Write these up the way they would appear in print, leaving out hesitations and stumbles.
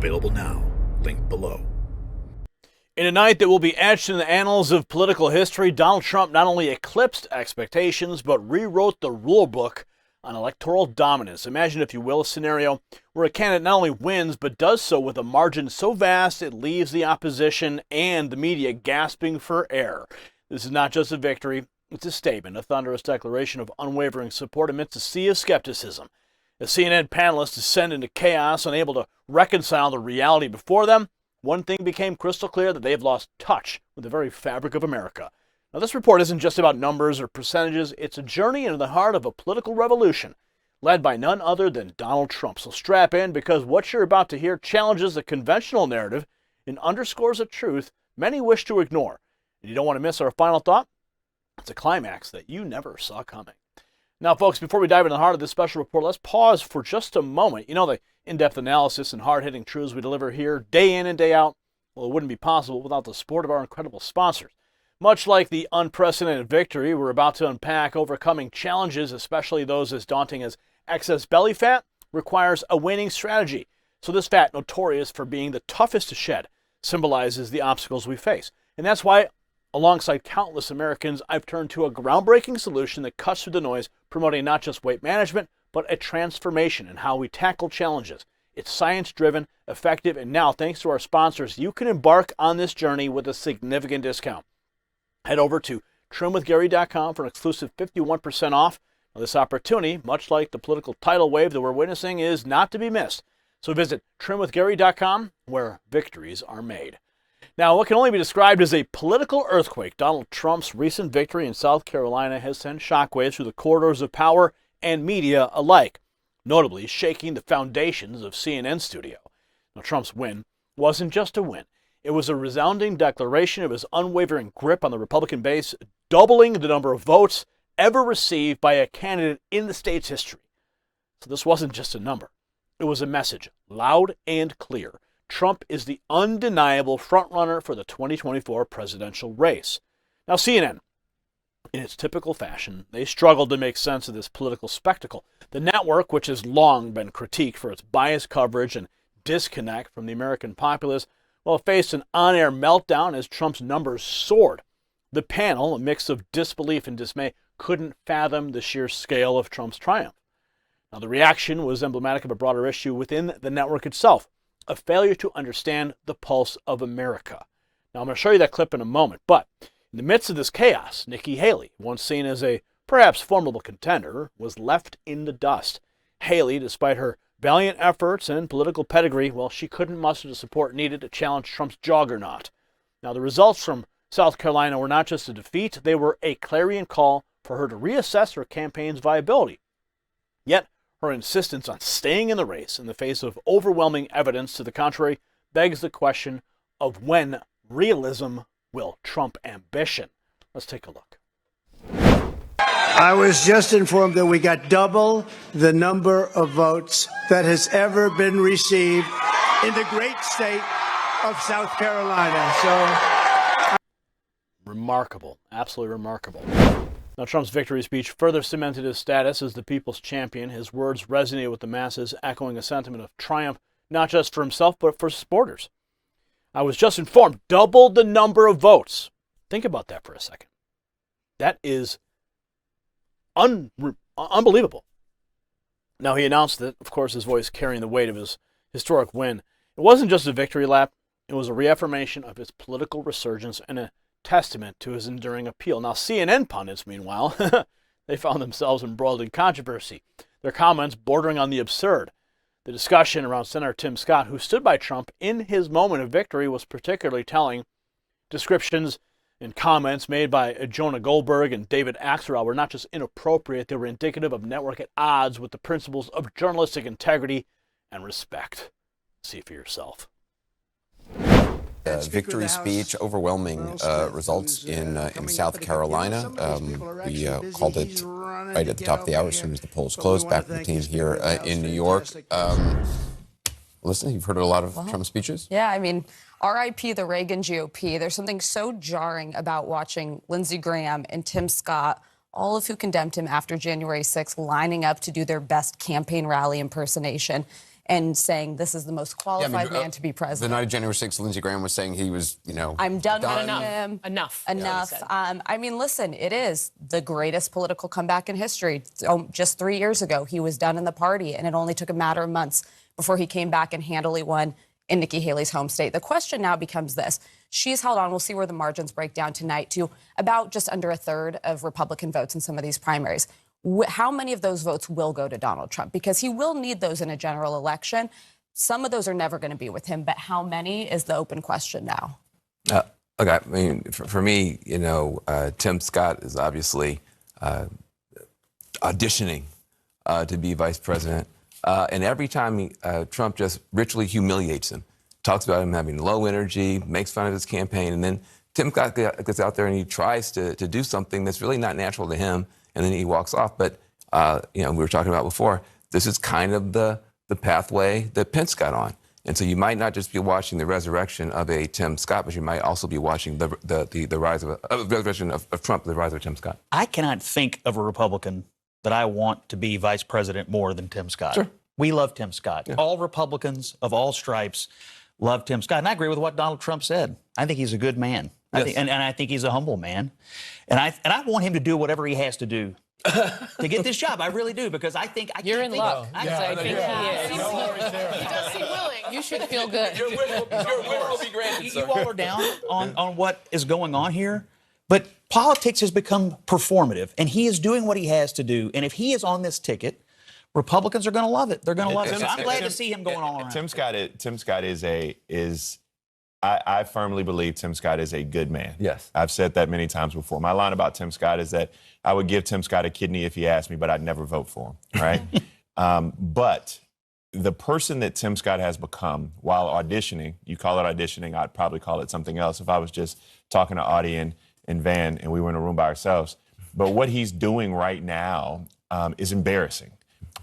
Available now. Link below. In a night that will be etched in the annals of political history, Donald Trump not only eclipsed expectations, but rewrote the rule book on electoral dominance. Imagine, if you will, a scenario where a candidate not only wins, but does so with a margin so vast it leaves the opposition and the media gasping for air. This is not just a victory, it's a statement, a thunderous declaration of unwavering support amidst a sea of skepticism. As CNN panelists descend into chaos, unable to reconcile the reality before them, one thing became crystal clear: that they have lost touch with the very fabric of America. Now, this report isn't just about numbers or percentages. It's a journey into the heart of a political revolution led by none other than Donald Trump. So strap in, because what you're about to hear challenges the conventional narrative and underscores a truth many wish to ignore. And you don't want to miss our final thought. It's a climax that you never saw coming. Now, folks, before we dive into the heart of this special report, let's pause for just a moment. You know, the in-depth analysis and hard-hitting truths we deliver here day in and day out, well, it wouldn't be possible without the support of our incredible sponsors. Much like the unprecedented victory we're about to unpack, overcoming challenges, especially those as daunting as excess belly fat, requires a winning strategy. So this fat, notorious for being the toughest to shed, symbolizes the obstacles we face. And that's why, alongside countless Americans, I've turned to a groundbreaking solution that cuts through the noise, promoting not just weight management, but a transformation in how we tackle challenges. It's science-driven, effective, and now, thanks to our sponsors, you can embark on this journey with a significant discount. Head over to trimwithgary.com for an exclusive 51% off. Now, this opportunity, much like the political tidal wave that we're witnessing, is not to be missed. So visit trimwithgary.com, where victories are made. Now, what can only be described as a political earthquake, Donald Trump's recent victory in South Carolina has sent shockwaves through the corridors of power and media alike, notably shaking the foundations of CNN studio. Now, Trump's win wasn't just a win. It was a resounding declaration of his unwavering grip on the Republican base, doubling the number of votes ever received by a candidate in the state's history. So this wasn't just a number. It was a message, loud and clear. Trump is the undeniable frontrunner for the 2024 presidential race. Now, CNN, in its typical fashion, they struggled to make sense of this political spectacle. The network, which has long been critiqued for its biased coverage and disconnect from the American populace, well, faced an on-air meltdown as Trump's numbers soared. The panel, a mix of disbelief and dismay, couldn't fathom the sheer scale of Trump's triumph. Now, the reaction was emblematic of a broader issue within the network itself, a failure to understand the pulse of America. Now, I'm going to show you that clip in a moment, but in the midst of this chaos, Nikki Haley, once seen as a perhaps formidable contender, was left in the dust. Haley, despite her valiant efforts and political pedigree, well, she couldn't muster the support needed to challenge Trump's juggernaut. Now, the results from South Carolina were not just a defeat, they were a clarion call for her to reassess her campaign's viability. Yet, her insistence on staying in the race in the face of overwhelming evidence to the contrary begs the question of when realism will trump ambition. Let's take a look. I was just informed that we got double the number of votes that has ever been received in the great state of South Carolina. So, remarkable, absolutely remarkable. Now, Trump's victory speech further cemented his status as the people's champion. His words resonated with the masses, echoing a sentiment of triumph, not just for himself, but for supporters. I was just informed, double the number of votes. Think about that for a second. That is unbelievable. Now, he announced that, of course, his voice carrying the weight of his historic win. It wasn't just a victory lap. It was a reaffirmation of his political resurgence and a testament to his enduring appeal. Now, CNN pundits, meanwhile, they found themselves embroiled in controversy, their comments bordering on the absurd. The discussion around Senator Tim Scott, who stood by Trump in his moment of victory, was particularly telling. Descriptions and comments made by Jonah Goldberg and David Axelrod were not just inappropriate, they were indicative of a network at odds with the principles of journalistic integrity and respect. See for yourself. Victory speech, overwhelming results in South Carolina. We called it right at the top of the hour as soon as the polls closed. Back with the team here in New York. Listen, you've heard a lot of Trump speeches? Yeah, I mean, RIP the Reagan GOP. There's something so jarring about watching Lindsey Graham and Tim Scott, all of who condemned him after January 6th, lining up to do their best campaign rally impersonation. and saying this is the most qualified man to be The president. night of January 6th, Lindsey Graham was saying he was, I'm done with done. him. Enough. Enough. I mean, listen, it is the greatest political comeback in history. Just 3 years ago, he was done in the party, and it only took a matter of months before he came back and handily won in Nikki Haley's home state. The question now becomes this. She's held on, we'll see where the margins break down tonight, to about just under a third of Republican votes in some of these primaries. How many of those votes will go to Donald Trump? Because he will need those in a general election. Some of those are never going to be with him, but how many is the open question now? Look, I mean, for me, Tim Scott is obviously auditioning to be vice president. And every time Trump just ritually humiliates him, talks about him having low energy, makes fun of his campaign, and then Tim Scott gets out there and he tries to do something that's really not natural to him, and then he walks off. But, we were talking about before, this is kind of the pathway that Pence got on. And so you might not just be watching the resurrection of a Tim Scott, but you might also be watching the rise of resurrection of Trump, the rise of Tim Scott. I cannot think of a Republican that I want to be vice president more than Tim Scott. Sure. We love Tim Scott. Yeah. All Republicans of all stripes love Tim Scott. And I agree with what Donald Trump said. I think he's a good man. Yes. And I think he's a humble man. And I want him to do whatever he has to do to get this job. I really do, because I think You're in luck. I think he is. He does seem willing. You should feel good. Your will will be granted, you all are down on what is going on here. But politics has become performative, and he is doing what he has to do. And if he is on this ticket, Republicans are going to love it. They're going to love it. So I'm glad to see him going all around. Tim Scott is I firmly believe Tim Scott is a good man. Yes. I've said that many times before. My line about Tim Scott is that I would give Tim Scott a kidney if he asked me, but I'd never vote for him, right? But the person that Tim Scott has become while auditioning, you call it auditioning, I'd probably call it something else if I was just talking to Audie and Van and we were in a room by ourselves. But what he's doing right now is embarrassing.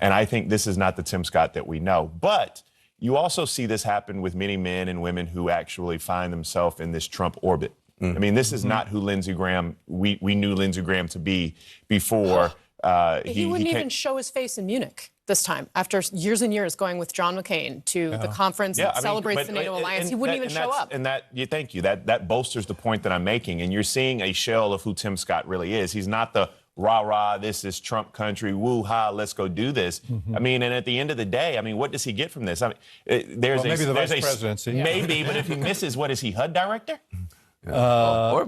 And I think this is not the Tim Scott that we know. But you also see this happen with many men and women who actually find themselves in this Trump orbit. I mean, this is not who Lindsey Graham, we knew Lindsey Graham to be before. He wouldn't even show his face in Munich this time, after years and years going with John McCain to the conference that celebrates the NATO alliance. He wouldn't even show up. And thank you. That bolsters the point that I'm making. And you're seeing a shell of who Tim Scott really is. He's not the rah-rah, this is Trump country, woo-ha, let's go do this. I mean, and at the end of the day, I mean, what does he get from this? I mean, maybe the vice presidency. Maybe, but if he misses, what is he, HUD director? He's a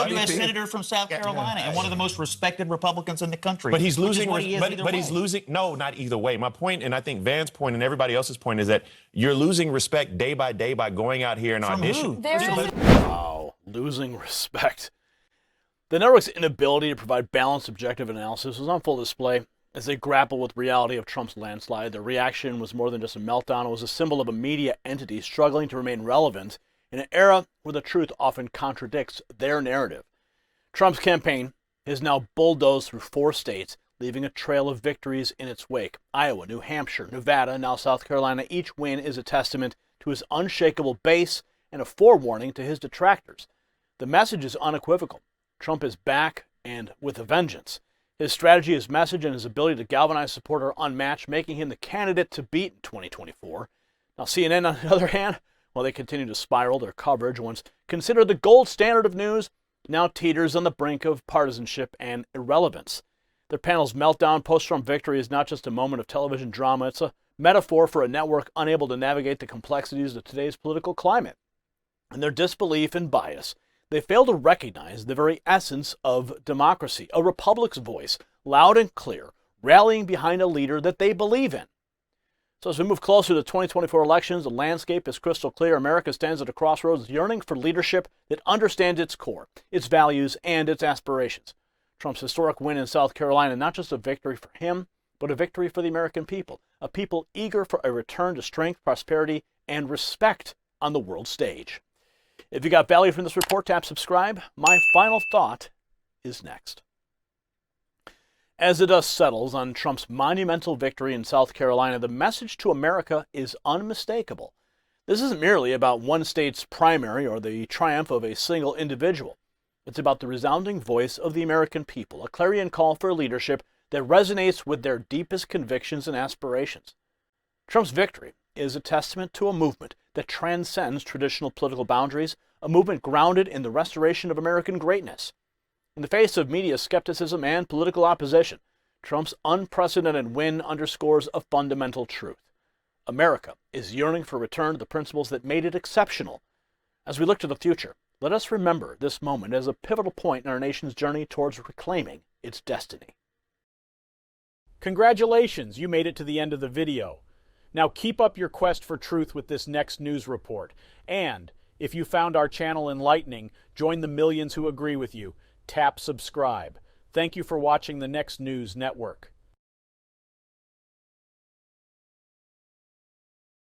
U.S. senator from South Carolina and one of the most respected Republicans in the country. But he's losing. But he's losing. No, not either way. My point, and I think Van's point and everybody else's point, is that you're losing respect day by day by going out here and auditioning. Wow, losing respect. The network's inability to provide balanced, objective analysis was on full display as they grapple with reality of Trump's landslide. Their reaction was more than just a meltdown. It was a symbol of a media entity struggling to remain relevant in an era where the truth often contradicts their narrative. Trump's campaign is now bulldozed through 4 states, leaving a trail of victories in its wake. Iowa, New Hampshire, Nevada, and now South Carolina. Each win is a testament to his unshakable base and a forewarning to his detractors. The message is unequivocal. Trump is back, and with a vengeance. His strategy, his message, and his ability to galvanize support are unmatched, making him the candidate to beat in 2024. Now, CNN, on the other hand, while they continue to spiral, their coverage, once considered the gold standard of news, now teeters on the brink of partisanship and irrelevance. Their panel's meltdown post-Trump victory is not just a moment of television drama. It's a metaphor for a network unable to navigate the complexities of today's political climate. In their disbelief and bias, they fail to recognize the very essence of democracy, a republic's voice, loud and clear, rallying behind a leader that they believe in. So as we move closer to the 2024 elections, the landscape is crystal clear. America stands at a crossroads, yearning for leadership that understands its core, its values, and its aspirations. Trump's historic win in South Carolina, not just a victory for him, but a victory for the American people, a people eager for a return to strength, prosperity, and respect on the world stage. If you got value from this report, tap subscribe. My final thought is next. As the dust settles on Trump's monumental victory in South Carolina, the message to America is unmistakable. This isn't merely about one state's primary or the triumph of a single individual. It's about the resounding voice of the American people, a clarion call for leadership that resonates with their deepest convictions and aspirations. Trump's victory is a testament to a movement that transcends traditional political boundaries, a movement grounded in the restoration of American greatness. In the face of media skepticism and political opposition, Trump's unprecedented win underscores a fundamental truth. America is yearning for a return to the principles that made it exceptional. As we look to the future, let us remember this moment as a pivotal point in our nation's journey towards reclaiming its destiny. Congratulations, you made it to the end of the video. Now keep up your quest for truth with this next news report. And if you found our channel enlightening, join the millions who agree with you. Tap subscribe. Thank you for watching the Next News Network.